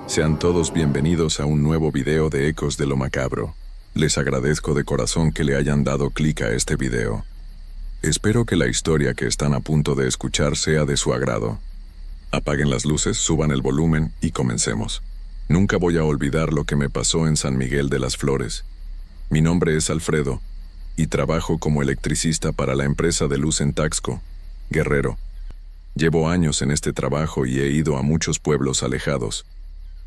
Sean todos bienvenidos a un nuevo video de Ecos de lo Macabro. Les agradezco de corazón que le hayan dado clic a este video. Espero que la historia que están a punto de escuchar sea de su agrado. Apaguen las luces, suban el volumen y comencemos. Nunca voy a olvidar lo que me pasó en San Miguel de las Flores. Mi nombre es Alfredo y trabajo como electricista para la empresa de luz en Taxco, Guerrero. Llevo años en este trabajo y he ido a muchos pueblos alejados,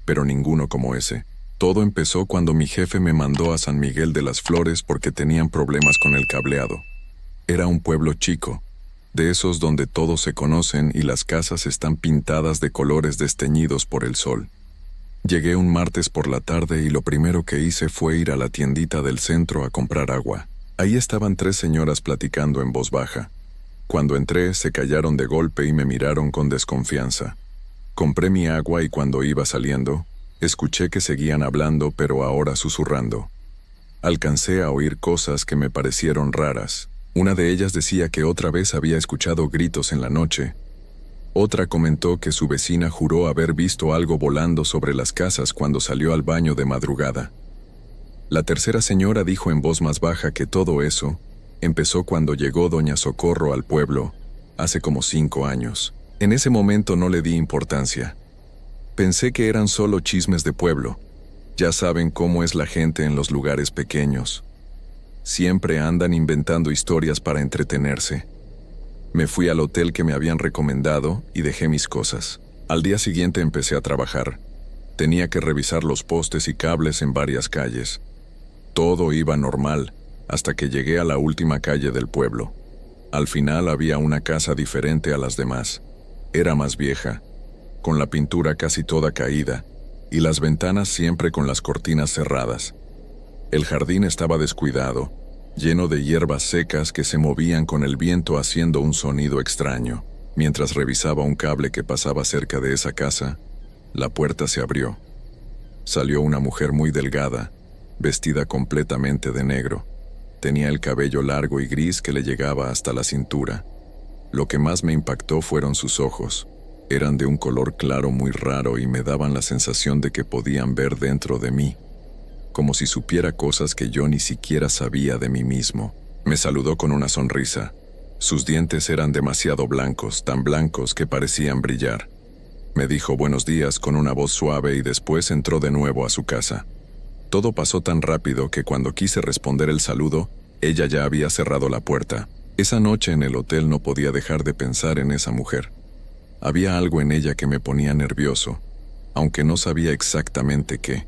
pero ninguno como ese. Todo empezó cuando mi jefe me mandó a San Miguel de las Flores porque tenían problemas con el cableado. Era un pueblo chico, de esos donde todos se conocen y las casas están pintadas de colores desteñidos por el sol. Llegué un martes por la tarde y lo primero que hice fue ir a la tiendita del centro a comprar agua. Ahí estaban 3 señoras platicando en voz baja. Cuando entré, se callaron de golpe y me miraron con desconfianza. Compré mi agua y cuando iba saliendo, escuché que seguían hablando pero ahora susurrando. Alcancé a oír cosas que me parecieron raras. Una de ellas decía que otra vez había escuchado gritos en la noche. Otra comentó que su vecina juró haber visto algo volando sobre las casas cuando salió al baño de madrugada. La tercera señora dijo en voz más baja que todo eso empezó cuando llegó doña Socorro al pueblo, hace como 5 años. En ese momento no le di importancia. Pensé que eran solo chismes de pueblo. Ya saben cómo es la gente en los lugares pequeños. Siempre andan inventando historias para entretenerse. Me fui al hotel que me habían recomendado y dejé mis cosas. Al día siguiente empecé a trabajar. Tenía que revisar los postes y cables en varias calles. Todo iba normal, hasta que llegué a la última calle del pueblo. Al final había una casa diferente a las demás. Era más vieja, con la pintura casi toda caída, y las ventanas siempre con las cortinas cerradas. El jardín estaba descuidado, lleno de hierbas secas que se movían con el viento haciendo un sonido extraño. Mientras revisaba un cable que pasaba cerca de esa casa, la puerta se abrió. Salió una mujer muy delgada, vestida completamente de negro. Tenía el cabello largo y gris que le llegaba hasta la cintura. Lo que más me impactó fueron sus ojos. Eran de un color claro muy raro y me daban la sensación de que podían ver dentro de mí, como si supiera cosas que yo ni siquiera sabía de mí mismo. Me saludó con una sonrisa. Sus dientes eran demasiado blancos, tan blancos que parecían brillar. Me dijo buenos días con una voz suave y después entró de nuevo a su casa. Todo pasó tan rápido que cuando quise responder el saludo, ella ya había cerrado la puerta. Esa noche en el hotel no podía dejar de pensar en esa mujer. Había algo en ella que me ponía nervioso, aunque no sabía exactamente qué.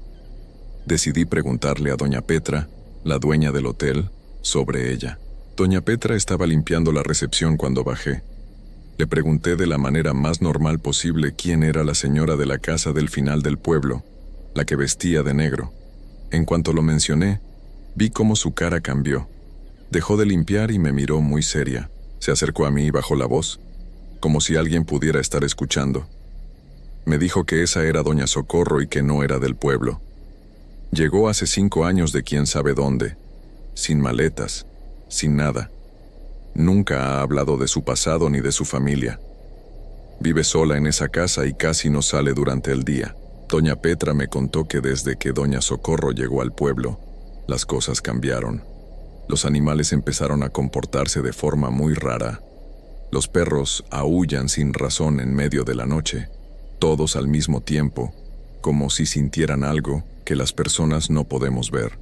Decidí preguntarle a doña Petra, la dueña del hotel, sobre ella. Doña Petra estaba limpiando la recepción cuando bajé. Le pregunté de la manera más normal posible quién era la señora de la casa del final del pueblo, la que vestía de negro. En cuanto lo mencioné, vi cómo su cara cambió. Dejó de limpiar y me miró muy seria. Se acercó a mí y bajó la voz, como si alguien pudiera estar escuchando. Me dijo que esa era doña Socorro y que no era del pueblo. Llegó hace 5 años de quién sabe dónde, sin maletas, sin nada. Nunca ha hablado de su pasado ni de su familia. Vive sola en esa casa y casi no sale durante el día. Doña Petra me contó que desde que doña Socorro llegó al pueblo, las cosas cambiaron. Los animales empezaron a comportarse de forma muy rara. Los perros aúllan sin razón en medio de la noche, todos al mismo tiempo, como si sintieran algo que las personas no podemos ver.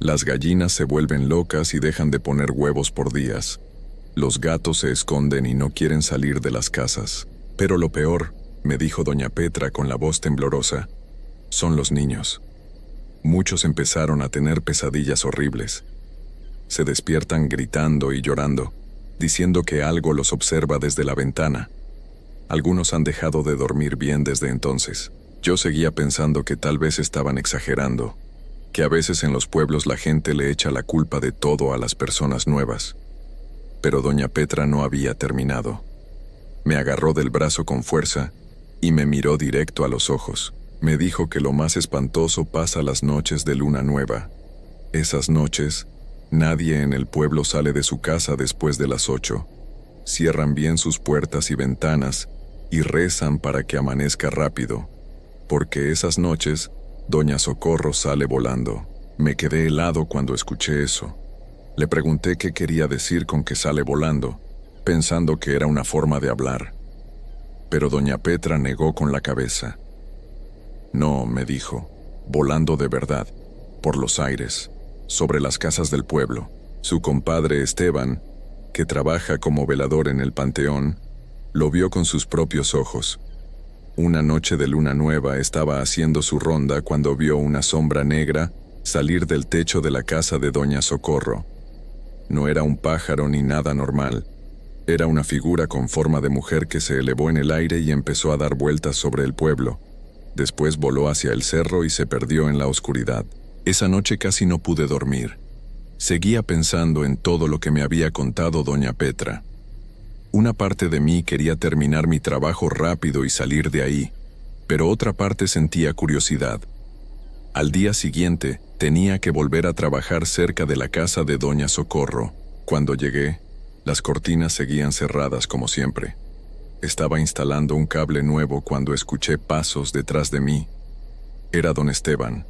Las gallinas se vuelven locas y dejan de poner huevos por días. Los gatos se esconden y no quieren salir de las casas. Pero lo peor, me dijo doña Petra con la voz temblorosa, son los niños. Muchos empezaron a tener pesadillas horribles. Se despiertan gritando y llorando, diciendo que algo los observa desde la ventana. Algunos han dejado de dormir bien desde entonces. Yo seguía pensando que tal vez estaban exagerando, que a veces en los pueblos la gente le echa la culpa de todo a las personas nuevas. Pero doña Petra no había terminado. Me agarró del brazo con fuerza y me miró directo a los ojos. Me dijo que lo más espantoso pasa las noches de luna nueva. Esas noches, nadie en el pueblo sale de su casa después de las 8. Cierran bien sus puertas y ventanas y rezan para que amanezca rápido. porque esas noches Doña Socorro sale volando. Me quedé helado cuando escuché eso. Le pregunté qué quería decir con que sale volando, pensando que era una forma de hablar. Pero doña Petra negó con la cabeza. No, me dijo, volando de verdad, por los aires, sobre las casas del pueblo. Su compadre Esteban, que trabaja como velador en el panteón, lo vio con sus propios ojos. Una noche de luna nueva estaba haciendo su ronda cuando vio una sombra negra salir del techo de la casa de doña Socorro. No era un pájaro ni nada normal. Era una figura con forma de mujer que se elevó en el aire y empezó a dar vueltas sobre el pueblo. Después voló hacia el cerro y se perdió en la oscuridad. Esa noche casi no pude dormir. Seguía pensando en todo lo que me había contado doña Petra. Una parte de mí quería terminar mi trabajo rápido y salir de ahí, pero otra parte sentía curiosidad. Al día siguiente, tenía que volver a trabajar cerca de la casa de doña Socorro. Cuando llegué, las cortinas seguían cerradas como siempre. Estaba instalando un cable nuevo cuando escuché pasos detrás de mí. Era don Esteban,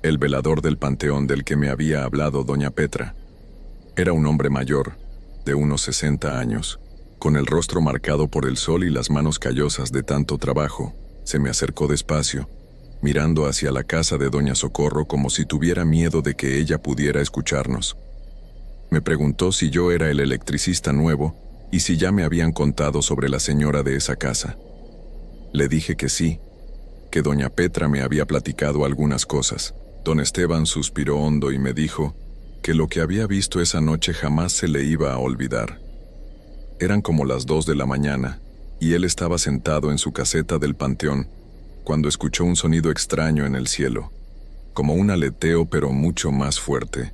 el velador del panteón del que me había hablado doña Petra. Era un hombre mayor, de unos 60 años, con el rostro marcado por el sol y las manos callosas de tanto trabajo. Se me acercó despacio, mirando hacia la casa de doña Socorro como si tuviera miedo de que ella pudiera escucharnos. Me preguntó si yo era el electricista nuevo y si ya me habían contado sobre la señora de esa casa. Le dije que sí, que doña Petra me había platicado algunas cosas. Don Esteban suspiró hondo y me dijo que lo que había visto esa noche jamás se le iba a olvidar. Eran como las 2 de la mañana, y él estaba sentado en su caseta del panteón, cuando escuchó un sonido extraño en el cielo, como un aleteo pero mucho más fuerte.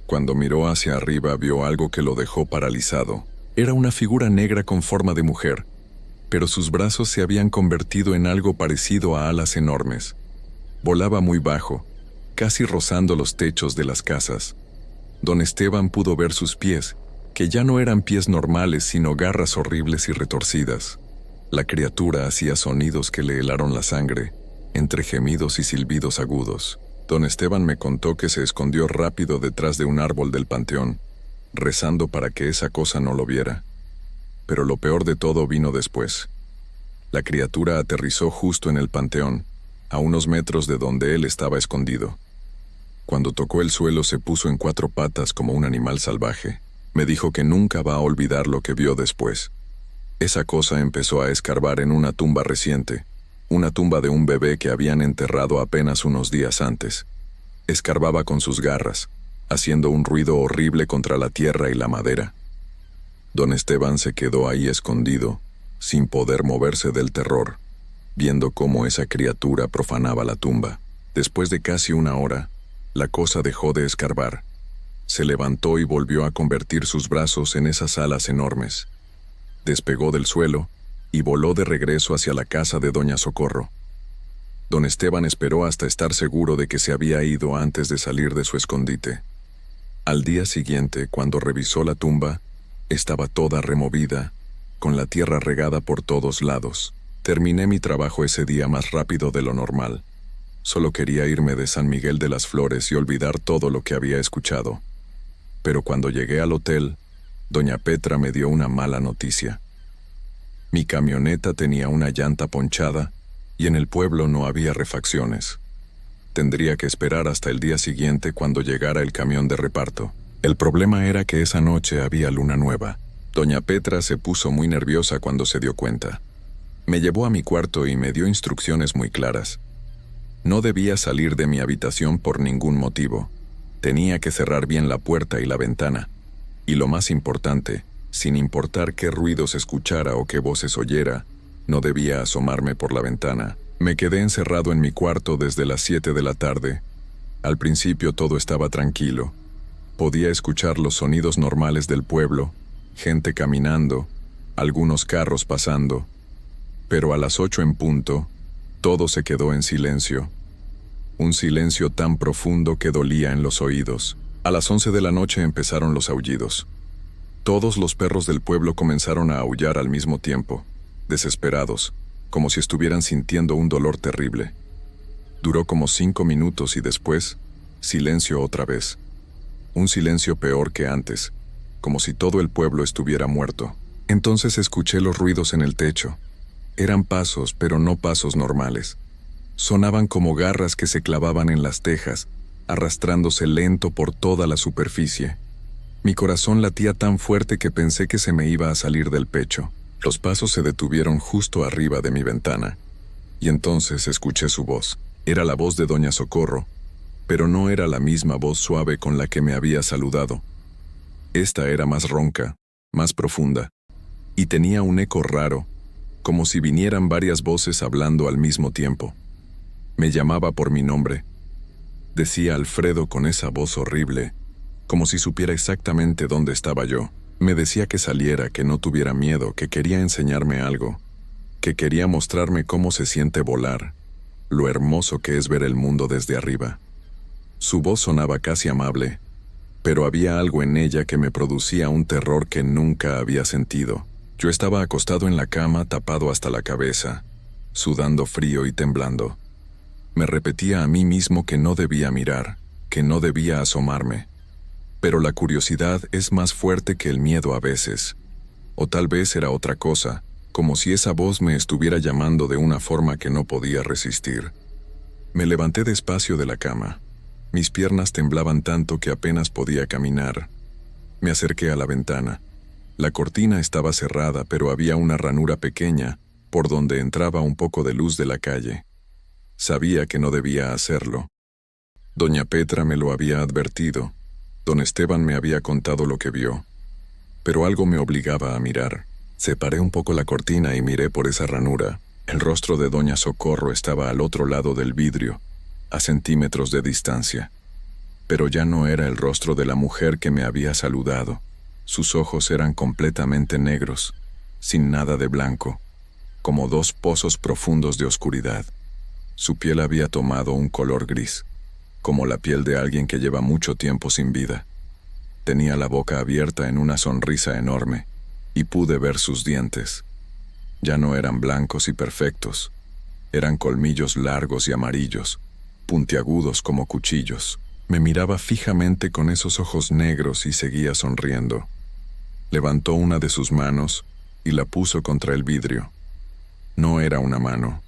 Cuando miró hacia arriba vio algo que lo dejó paralizado. Era una figura negra con forma de mujer, pero sus brazos se habían convertido en algo parecido a alas enormes. Volaba muy bajo, casi rozando los techos de las casas. Don Esteban pudo ver sus pies, que ya no eran pies normales sino garras horribles y retorcidas. La criatura hacía sonidos que le helaron la sangre, entre gemidos y silbidos agudos. Don Esteban me contó que se escondió rápido detrás de un árbol del panteón, rezando para que esa cosa no lo viera. Pero lo peor de todo vino después. La criatura aterrizó justo en el panteón, a unos metros de donde él estaba escondido. Cuando tocó el suelo se puso en 4 patas como un animal salvaje. Me dijo que nunca va a olvidar lo que vio después. Esa cosa empezó a escarbar en una tumba reciente, una tumba de un bebé que habían enterrado apenas unos días antes. Escarbaba con sus garras, haciendo un ruido horrible contra la tierra y la madera. Don Esteban se quedó ahí escondido, sin poder moverse del terror, viendo cómo esa criatura profanaba la tumba. Después de casi 1 hora, la cosa dejó de escarbar. Se levantó y volvió a convertir sus brazos en esas alas enormes. Despegó del suelo y voló de regreso hacia la casa de doña Socorro. Don Esteban esperó hasta estar seguro de que se había ido antes de salir de su escondite. Al día siguiente, cuando revisó la tumba, estaba toda removida, con la tierra regada por todos lados. Terminé mi trabajo ese día más rápido de lo normal. Solo quería irme de San Miguel de las Flores y olvidar todo lo que había escuchado. Pero cuando llegué al hotel, doña Petra me dio una mala noticia. Mi camioneta tenía una llanta ponchada y en el pueblo no había refacciones. Tendría que esperar hasta el día siguiente cuando llegara el camión de reparto. El problema era que esa noche había luna nueva. Doña Petra se puso muy nerviosa cuando se dio cuenta. Me llevó a mi cuarto y me dio instrucciones muy claras. No debía salir de mi habitación por ningún motivo. Tenía que cerrar bien la puerta y la ventana. Y lo más importante, sin importar qué ruidos escuchara o qué voces oyera, no debía asomarme por la ventana. Me quedé encerrado en mi cuarto desde las 7 de la tarde. Al principio todo estaba tranquilo. Podía escuchar los sonidos normales del pueblo, gente caminando, algunos carros pasando. Pero a las 8 en punto, todo se quedó en silencio. Un silencio tan profundo que dolía en los oídos. A las 11 de la noche empezaron los aullidos. Todos los perros del pueblo comenzaron a aullar al mismo tiempo, desesperados, como si estuvieran sintiendo un dolor terrible. Duró como 5 minutos y después, silencio otra vez. Un silencio peor que antes, como si todo el pueblo estuviera muerto. Entonces escuché los ruidos en el techo. Eran pasos, pero no pasos normales. Sonaban como garras que se clavaban en las tejas, arrastrándose lento por toda la superficie. Mi corazón latía tan fuerte que pensé que se me iba a salir del pecho. Los pasos se detuvieron justo arriba de mi ventana, y entonces escuché su voz. Era la voz de Doña Socorro, pero no era la misma voz suave con la que me había saludado. Esta era más ronca, más profunda, y tenía un eco raro, como si vinieran varias voces hablando al mismo tiempo. Me llamaba por mi nombre. Decía Alfredo con esa voz horrible, como si supiera exactamente dónde estaba yo. Me decía que saliera, que no tuviera miedo, que quería enseñarme algo, que quería mostrarme cómo se siente volar, lo hermoso que es ver el mundo desde arriba. Su voz sonaba casi amable, pero había algo en ella que me producía un terror que nunca había sentido. Yo estaba acostado en la cama, tapado hasta la cabeza, sudando frío y temblando. Me repetía a mí mismo que no debía mirar, que no debía asomarme. Pero la curiosidad es más fuerte que el miedo a veces. O tal vez era otra cosa, como si esa voz me estuviera llamando de una forma que no podía resistir. Me levanté despacio de la cama. Mis piernas temblaban tanto que apenas podía caminar. Me acerqué a la ventana. La cortina estaba cerrada, pero había una ranura pequeña por donde entraba un poco de luz de la calle. Sabía que no debía hacerlo. Doña Petra me lo había advertido. Don Esteban me había contado lo que vio. Pero algo me obligaba a mirar. Separé un poco la cortina y miré por esa ranura. El rostro de Doña Socorro estaba al otro lado del vidrio, a centímetros de distancia. Pero ya no era el rostro de la mujer que me había saludado. Sus ojos eran completamente negros, sin nada de blanco, como dos pozos profundos de oscuridad. Su piel había tomado un color gris, como la piel de alguien que lleva mucho tiempo sin vida. Tenía la boca abierta en una sonrisa enorme, y pude ver sus dientes. Ya no eran blancos y perfectos, eran colmillos largos y amarillos, puntiagudos como cuchillos. Me miraba fijamente con esos ojos negros y seguía sonriendo. Levantó una de sus manos y la puso contra el vidrio. No era una mano.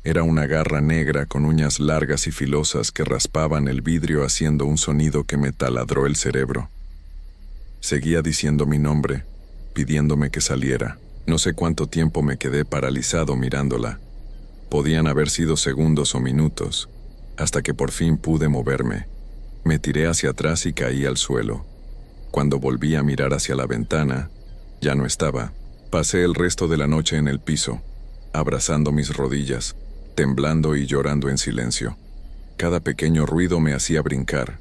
Era una garra negra con uñas largas y filosas que raspaban el vidrio haciendo un sonido que me taladró el cerebro. Seguía diciendo mi nombre, pidiéndome que saliera. No sé cuánto tiempo me quedé paralizado mirándola. Podían haber sido segundos o minutos, hasta que por fin pude moverme. Me tiré hacia atrás y caí al suelo. Cuando volví a mirar hacia la ventana, ya no estaba. Pasé el resto de la noche en el piso, abrazando mis rodillas, temblando y llorando en silencio. Cada pequeño ruido me hacía brincar.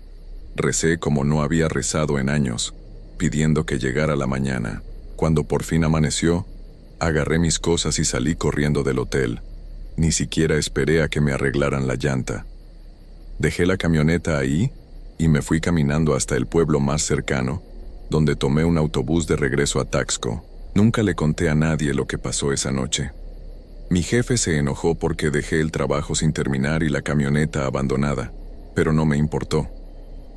Recé como no había rezado en años, pidiendo que llegara la mañana. Cuando por fin amaneció, agarré mis cosas y salí corriendo del hotel. Ni siquiera esperé a que me arreglaran la llanta. Dejé la camioneta ahí y me fui caminando hasta el pueblo más cercano, donde tomé un autobús de regreso a Taxco. Nunca le conté a nadie lo que pasó esa noche. Mi jefe se enojó porque dejé el trabajo sin terminar y la camioneta abandonada, pero no me importó.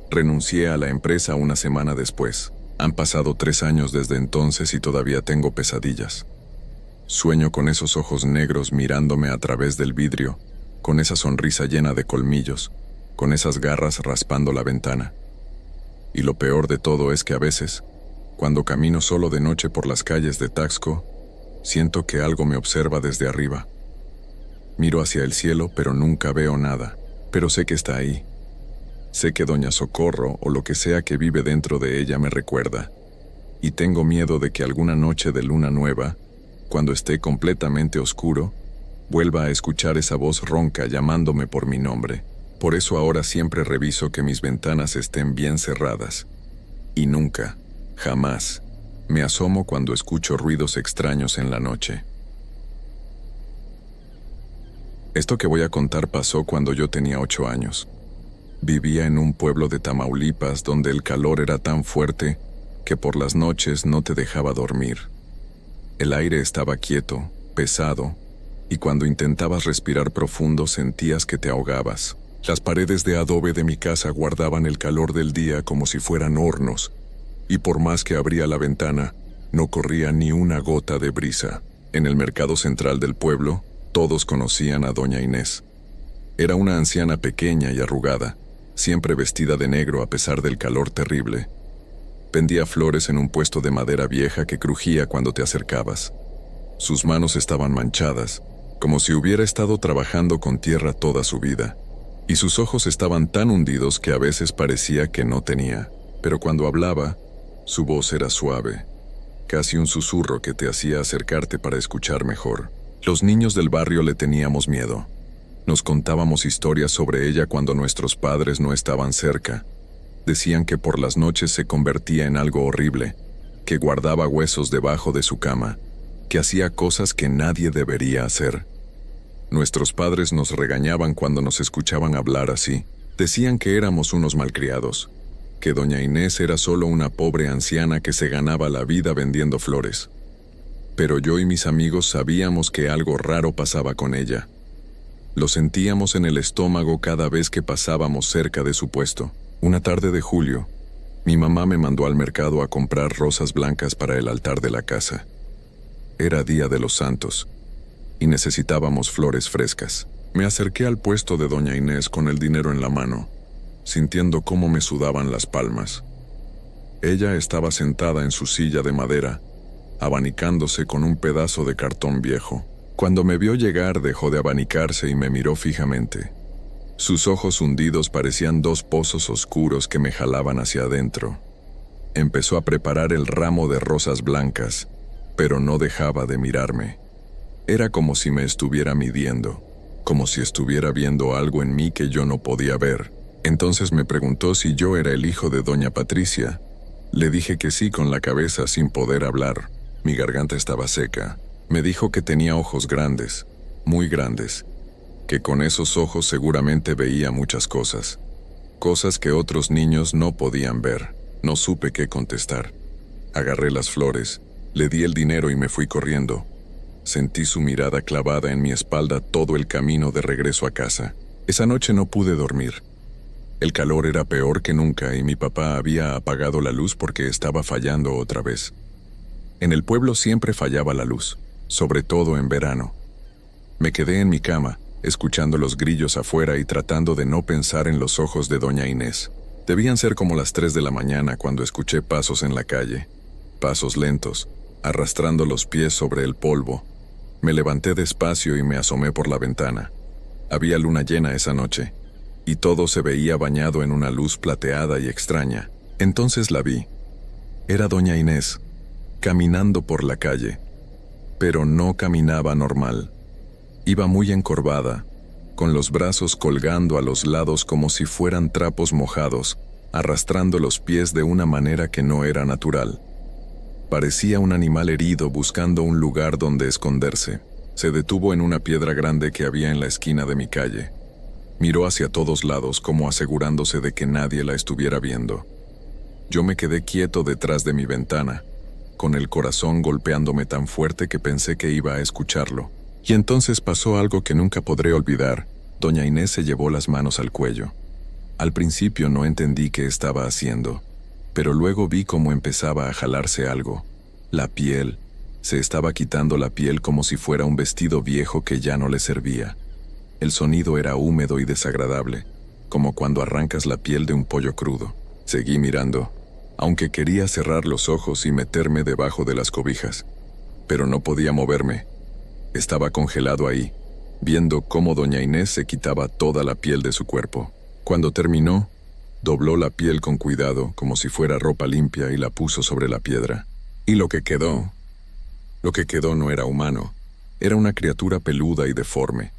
Renuncié a la empresa una semana después. Han pasado 3 años desde entonces y todavía tengo pesadillas. Sueño con esos ojos negros mirándome a través del vidrio, con esa sonrisa llena de colmillos, con esas garras raspando la ventana. Y lo peor de todo es que a veces, cuando camino solo de noche por las calles de Taxco, siento que algo me observa desde arriba. Miro hacia el cielo, pero nunca veo nada, pero sé que está ahí. Sé que Doña Socorro o lo que sea que vive dentro de ella me recuerda. Y tengo miedo de que alguna noche de luna nueva, cuando esté completamente oscuro, vuelva a escuchar esa voz ronca llamándome por mi nombre. Por eso ahora siempre reviso que mis ventanas estén bien cerradas. Y nunca, jamás, me asomo cuando escucho ruidos extraños en la noche. Esto que voy a contar pasó cuando yo tenía 8 años. Vivía en un pueblo de Tamaulipas donde el calor era tan fuerte que por las noches no te dejaba dormir. El aire estaba quieto, pesado, y cuando intentabas respirar profundo sentías que te ahogabas. Las paredes de adobe de mi casa guardaban el calor del día como si fueran hornos, y por más que abría la ventana, no corría ni una gota de brisa. En el mercado central del pueblo, todos conocían a doña Inés. Era una anciana pequeña y arrugada, siempre vestida de negro a pesar del calor terrible. Vendía flores en un puesto de madera vieja que crujía cuando te acercabas. Sus manos estaban manchadas, como si hubiera estado trabajando con tierra toda su vida, y sus ojos estaban tan hundidos que a veces parecía que no tenía, pero cuando hablaba, su voz era suave, casi un susurro que te hacía acercarte para escuchar mejor. Los niños del barrio le teníamos miedo. Nos contábamos historias sobre ella cuando nuestros padres no estaban cerca. Decían que por las noches se convertía en algo horrible, que guardaba huesos debajo de su cama, que hacía cosas que nadie debería hacer. Nuestros padres nos regañaban cuando nos escuchaban hablar así. Decían que éramos unos malcriados, que doña Inés era solo una pobre anciana que se ganaba la vida vendiendo flores. Pero yo y mis amigos sabíamos que algo raro pasaba con ella. Lo sentíamos en el estómago cada vez que pasábamos cerca de su puesto. Una tarde de julio, mi mamá me mandó al mercado a comprar rosas blancas para el altar de la casa. Era Día de los Santos, y necesitábamos flores frescas. Me acerqué al puesto de doña Inés con el dinero en la mano, sintiendo cómo me sudaban las palmas. Ella estaba sentada en su silla de madera, abanicándose con un pedazo de cartón viejo. Cuando me vio llegar dejó de abanicarse y me miró fijamente. Sus ojos hundidos parecían dos pozos oscuros que me jalaban hacia adentro. Empezó a preparar el ramo de rosas blancas, pero no dejaba de mirarme. Era como si me estuviera midiendo, como si estuviera viendo algo en mí que yo no podía ver. Entonces me preguntó si yo era el hijo de doña Patricia. Le dije que sí con la cabeza sin poder hablar. Mi garganta estaba seca. Me dijo que tenía ojos grandes, muy grandes, que con esos ojos seguramente veía muchas cosas, cosas que otros niños no podían ver. No supe qué contestar. Agarré las flores, le di el dinero y me fui corriendo. Sentí su mirada clavada en mi espalda todo el camino de regreso a casa. Esa noche no pude dormir. El calor era peor que nunca y mi papá había apagado la luz porque estaba fallando otra vez. En el pueblo siempre fallaba la luz, sobre todo en verano. Me quedé en mi cama, escuchando los grillos afuera y tratando de no pensar en los ojos de doña Inés. Debían ser como las 3 de la mañana cuando escuché pasos en la calle. Pasos lentos, arrastrando los pies sobre el polvo. Me levanté despacio y me asomé por la ventana. Había luna llena esa noche, y todo se veía bañado en una luz plateada y extraña. Entonces la vi. Era doña Inés, caminando por la calle. Pero no caminaba normal. Iba muy encorvada, con los brazos colgando a los lados como si fueran trapos mojados, arrastrando los pies de una manera que no era natural. Parecía un animal herido buscando un lugar donde esconderse. Se detuvo en una piedra grande que había en la esquina de mi calle. Miró hacia todos lados como asegurándose de que nadie la estuviera viendo. Yo me quedé quieto detrás de mi ventana, con el corazón golpeándome tan fuerte que pensé que iba a escucharlo. Y entonces pasó algo que nunca podré olvidar. Doña Inés se llevó las manos al cuello. Al principio no entendí qué estaba haciendo, pero luego vi cómo empezaba a jalarse algo. La piel. Se estaba quitando la piel como si fuera un vestido viejo que ya no le servía. El sonido era húmedo y desagradable, como cuando arrancas la piel de un pollo crudo. Seguí mirando, aunque quería cerrar los ojos y meterme debajo de las cobijas. Pero no podía moverme. Estaba congelado ahí, viendo cómo doña Inés se quitaba toda la piel de su cuerpo. Cuando terminó, dobló la piel con cuidado, como si fuera ropa limpia, y la puso sobre la piedra. Y lo que quedó no era humano. Era una criatura peluda y deforme.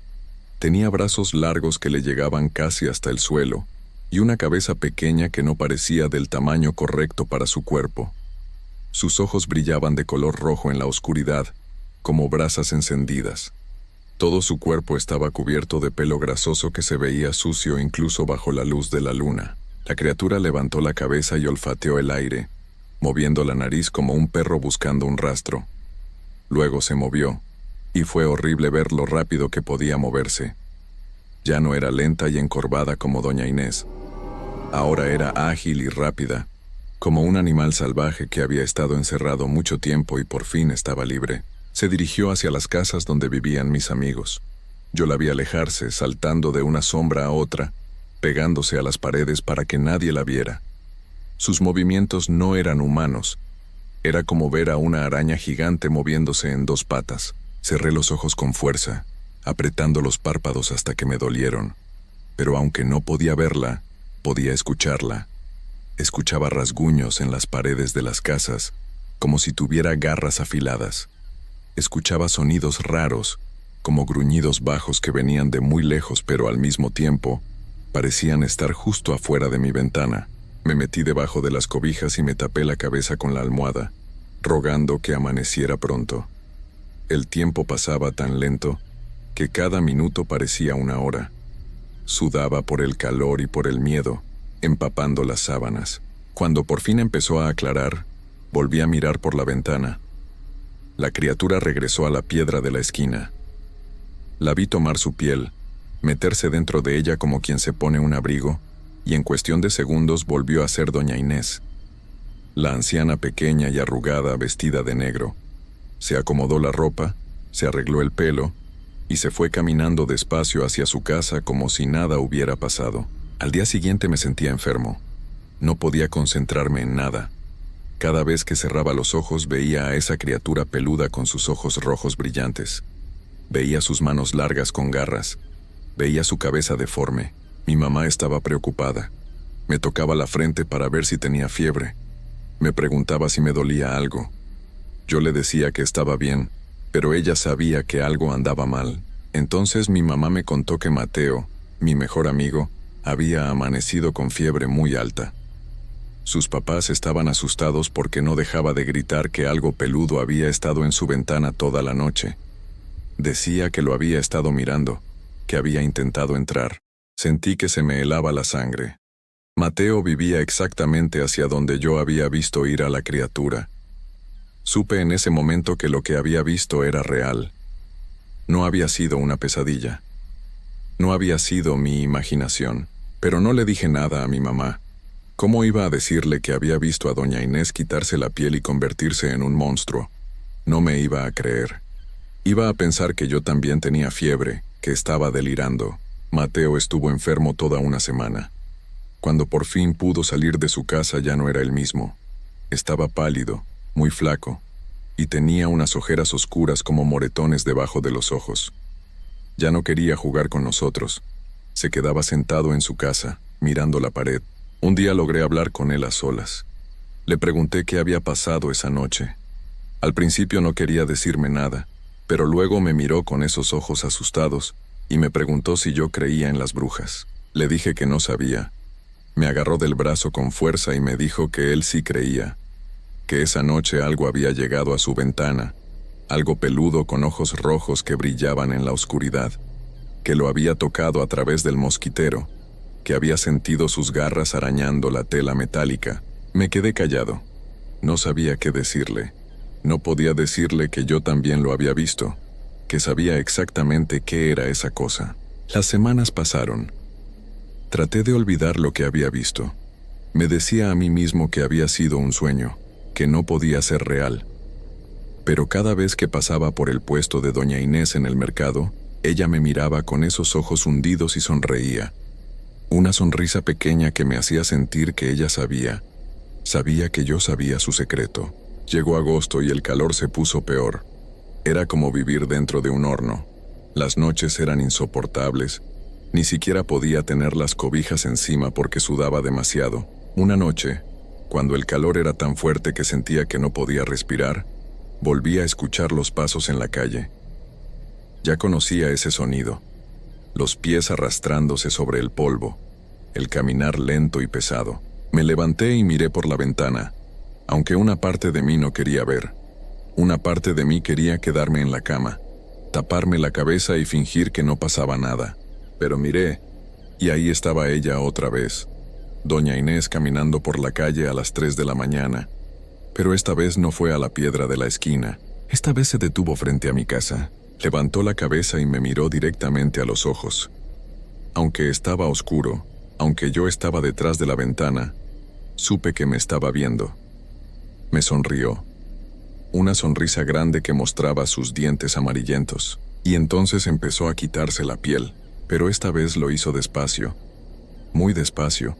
Tenía brazos largos que le llegaban casi hasta el suelo, y una cabeza pequeña que no parecía del tamaño correcto para su cuerpo. Sus ojos brillaban de color rojo en la oscuridad, como brasas encendidas. Todo su cuerpo estaba cubierto de pelo grasoso que se veía sucio incluso bajo la luz de la luna. La criatura levantó la cabeza y olfateó el aire, moviendo la nariz como un perro buscando un rastro. Luego se movió, y fue horrible ver lo rápido que podía moverse. Ya no era lenta y encorvada como doña Inés. Ahora era ágil y rápida, como un animal salvaje que había estado encerrado mucho tiempo y por fin estaba libre. Se dirigió hacia las casas donde vivían mis amigos. Yo la vi alejarse, saltando de una sombra a otra, pegándose a las paredes para que nadie la viera. Sus movimientos no eran humanos. Era como ver a una araña gigante moviéndose en dos patas. Cerré los ojos con fuerza, apretando los párpados hasta que me dolieron. Pero aunque no podía verla, podía escucharla. Escuchaba rasguños en las paredes de las casas, como si tuviera garras afiladas. Escuchaba sonidos raros, como gruñidos bajos que venían de muy lejos, pero al mismo tiempo parecían estar justo afuera de mi ventana. Me metí debajo de las cobijas y me tapé la cabeza con la almohada, rogando que amaneciera pronto. El tiempo pasaba tan lento que cada minuto parecía una hora. Sudaba por el calor y por el miedo, empapando las sábanas. Cuando por fin empezó a aclarar, volví a mirar por la ventana. La criatura regresó a la piedra de la esquina. La vi tomar su piel, meterse dentro de ella como quien se pone un abrigo, y en cuestión de segundos volvió a ser doña Inés. La anciana pequeña y arrugada, vestida de negro. Se acomodó la ropa, se arregló el pelo, y se fue caminando despacio hacia su casa como si nada hubiera pasado. Al día siguiente me sentía enfermo. No podía concentrarme en nada. Cada vez que cerraba los ojos veía a esa criatura peluda con sus ojos rojos brillantes. Veía sus manos largas con garras. Veía su cabeza deforme. Mi mamá estaba preocupada. Me tocaba la frente para ver si tenía fiebre. Me preguntaba si me dolía algo. Yo le decía que estaba bien, pero ella sabía que algo andaba mal. Entonces mi mamá me contó que Mateo, mi mejor amigo, había amanecido con fiebre muy alta. Sus papás estaban asustados porque no dejaba de gritar que algo peludo había estado en su ventana toda la noche. Decía que lo había estado mirando, que había intentado entrar. Sentí que se me helaba la sangre. Mateo vivía exactamente hacia donde yo había visto ir a la criatura. Supe en ese momento que lo que había visto era real. No había sido una pesadilla. No había sido mi imaginación, pero no le dije nada a mi mamá. ¿Cómo iba a decirle que había visto a doña Inés quitarse la piel y convertirse en un monstruo? No me iba a creer. Iba a pensar que yo también tenía fiebre, que estaba delirando. Mateo estuvo enfermo toda una semana. Cuando por fin pudo salir de su casa ya no era el mismo. Estaba pálido, muy flaco, y tenía unas ojeras oscuras como moretones debajo de los ojos. Ya no quería jugar con nosotros. Se quedaba sentado en su casa, mirando la pared. Un día logré hablar con él a solas. Le pregunté qué había pasado esa noche. Al principio no quería decirme nada, pero luego me miró con esos ojos asustados y me preguntó si yo creía en las brujas. Le dije que no sabía. Me agarró del brazo con fuerza y me dijo que él sí creía, que esa noche algo había llegado a su ventana, algo peludo con ojos rojos que brillaban en la oscuridad, que lo había tocado a través del mosquitero, que había sentido sus garras arañando la tela metálica. Me quedé callado. No sabía qué decirle. No podía decirle que yo también lo había visto, que sabía exactamente qué era esa cosa. Las semanas pasaron. Traté de olvidar lo que había visto. Me decía a mí mismo que había sido un sueño, que no podía ser real. Pero cada vez que pasaba por el puesto de doña Inés en el mercado, ella me miraba con esos ojos hundidos y sonreía. Una sonrisa pequeña que me hacía sentir que ella sabía que yo sabía su secreto. Llegó agosto y el calor se puso peor. Era como vivir dentro de un horno. Las noches eran insoportables. Ni siquiera podía tener las cobijas encima porque sudaba demasiado. Una noche, cuando el calor era tan fuerte que sentía que no podía respirar, volví a escuchar los pasos en la calle. Ya conocía ese sonido. Los pies arrastrándose sobre el polvo, el caminar lento y pesado. Me levanté y miré por la ventana, aunque una parte de mí no quería ver. Una parte de mí quería quedarme en la cama, taparme la cabeza y fingir que no pasaba nada. Pero miré, y ahí estaba ella otra vez, doña Inés caminando por la calle a las 3 de la mañana. Pero esta vez no fue a la piedra de la esquina. Esta vez se detuvo frente a mi casa. Levantó la cabeza y me miró directamente a los ojos. Aunque estaba oscuro, aunque yo estaba detrás de la ventana, supe que me estaba viendo. Me sonrió. Una sonrisa grande que mostraba sus dientes amarillentos. Y entonces empezó a quitarse la piel, pero esta vez lo hizo despacio. Muy despacio,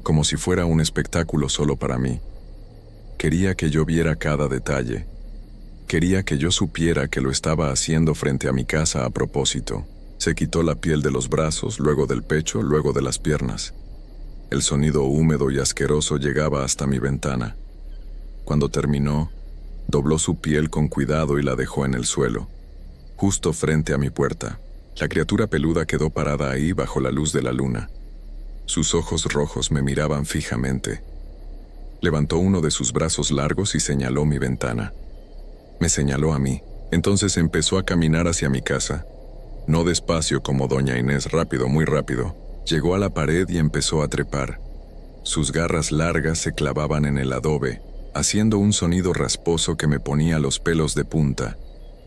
como si fuera un espectáculo solo para mí. Quería que yo viera cada detalle. Quería que yo supiera que lo estaba haciendo frente a mi casa a propósito. Se quitó la piel de los brazos, luego del pecho, luego de las piernas. El sonido húmedo y asqueroso llegaba hasta mi ventana. Cuando terminó, dobló su piel con cuidado y la dejó en el suelo, justo frente a mi puerta. La criatura peluda quedó parada ahí bajo la luz de la luna. Sus ojos rojos me miraban fijamente. Levantó uno de sus brazos largos y señaló mi ventana. Me señaló a mí. Entonces empezó a caminar hacia mi casa. No despacio como doña Inés, rápido, muy rápido. Llegó a la pared y empezó a trepar. Sus garras largas se clavaban en el adobe, haciendo un sonido rasposo que me ponía los pelos de punta.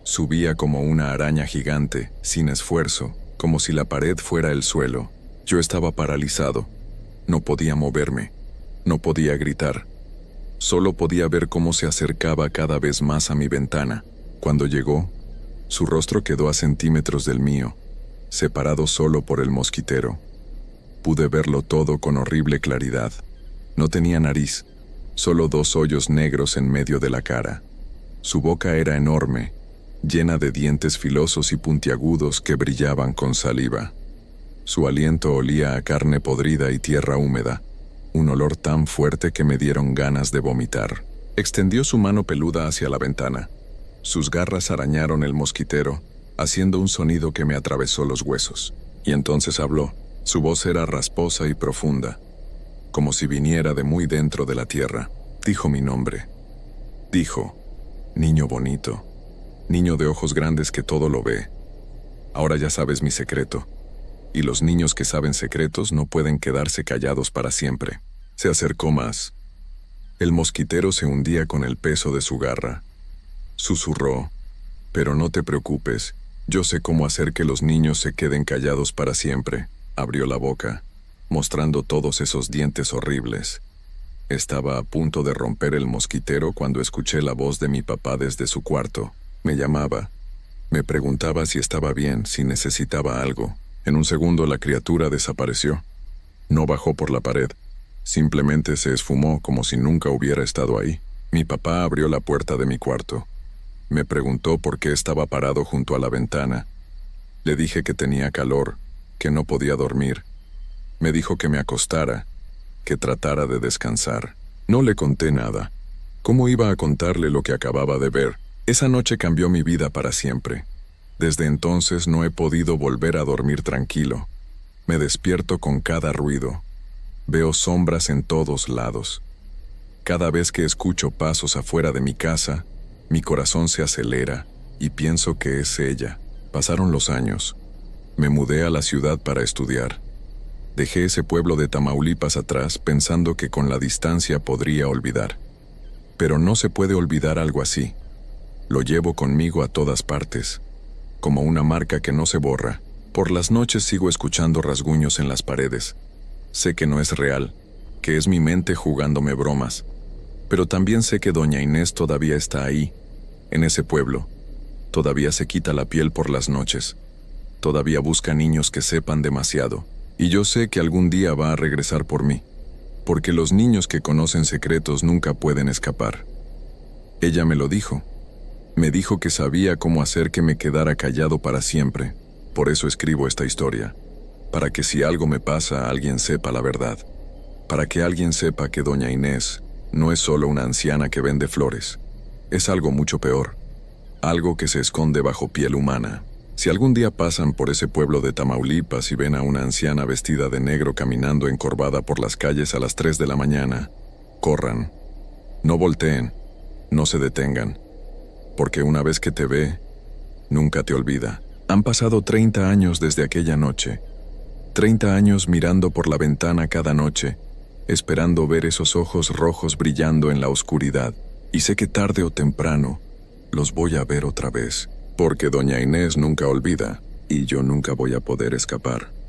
Subía como una araña gigante, sin esfuerzo, como si la pared fuera el suelo. Yo estaba paralizado. No podía moverme. No podía gritar. Solo podía ver cómo se acercaba cada vez más a mi ventana. Cuando llegó, su rostro quedó a centímetros del mío, separado solo por el mosquitero. Pude verlo todo con horrible claridad. No tenía nariz, solo 2 hoyos negros en medio de la cara. Su boca era enorme, llena de dientes filosos y puntiagudos que brillaban con saliva. Su aliento olía a carne podrida y tierra húmeda, un olor tan fuerte que me dieron ganas de vomitar. Extendió su mano peluda hacia la ventana. Sus garras arañaron el mosquitero, haciendo un sonido que me atravesó los huesos. Y entonces habló. Su voz era rasposa y profunda, como si viniera de muy dentro de la tierra. Dijo mi nombre. Dijo, niño bonito, niño de ojos grandes que todo lo ve. Ahora ya sabes mi secreto. Y los niños que saben secretos no pueden quedarse callados para siempre. Se acercó más. El mosquitero se hundía con el peso de su garra. Susurró, pero no te preocupes, yo sé cómo hacer que los niños se queden callados para siempre. Abrió la boca, mostrando todos esos dientes horribles. Estaba a punto de romper el mosquitero cuando escuché la voz de mi papá desde su cuarto. Me llamaba. Me preguntaba si estaba bien, si necesitaba algo. En un segundo la criatura desapareció. No bajó por la pared. Simplemente se esfumó como si nunca hubiera estado ahí. Mi papá abrió la puerta de mi cuarto. Me preguntó por qué estaba parado junto a la ventana. Le dije que tenía calor, que no podía dormir. Me dijo que me acostara, que tratara de descansar. No le conté nada. ¿Cómo iba a contarle lo que acababa de ver? Esa noche cambió mi vida para siempre. Desde entonces no he podido volver a dormir tranquilo. Me despierto con cada ruido. Veo sombras en todos lados. Cada vez que escucho pasos afuera de mi casa, mi corazón se acelera y pienso que es ella. Pasaron los años. Me mudé a la ciudad para estudiar. Dejé ese pueblo de Tamaulipas atrás pensando que con la distancia podría olvidar. Pero no se puede olvidar algo así. Lo llevo conmigo a todas partes, como una marca que no se borra. Por las noches sigo escuchando rasguños en las paredes. Sé que no es real, que es mi mente jugándome bromas. Pero también sé que doña Inés todavía está ahí, en ese pueblo. Todavía se quita la piel por las noches. Todavía busca niños que sepan demasiado. Y yo sé que algún día va a regresar por mí. Porque los niños que conocen secretos nunca pueden escapar. Ella me lo dijo. Me dijo que sabía cómo hacer que me quedara callado para siempre. Por eso escribo esta historia. Para que si algo me pasa, alguien sepa la verdad. Para que alguien sepa que doña Inés no es solo una anciana que vende flores. Es algo mucho peor. Algo que se esconde bajo piel humana. Si algún día pasan por ese pueblo de Tamaulipas y ven a una anciana vestida de negro caminando encorvada por las calles a las 3 de la mañana, corran. No volteen. No se detengan. Porque una vez que te ve, nunca te olvida. Han pasado 30 años desde aquella noche. 30 años mirando por la ventana cada noche, esperando ver esos ojos rojos brillando en la oscuridad. Y sé que tarde o temprano los voy a ver otra vez. Porque doña Inés nunca olvida, y yo nunca voy a poder escapar.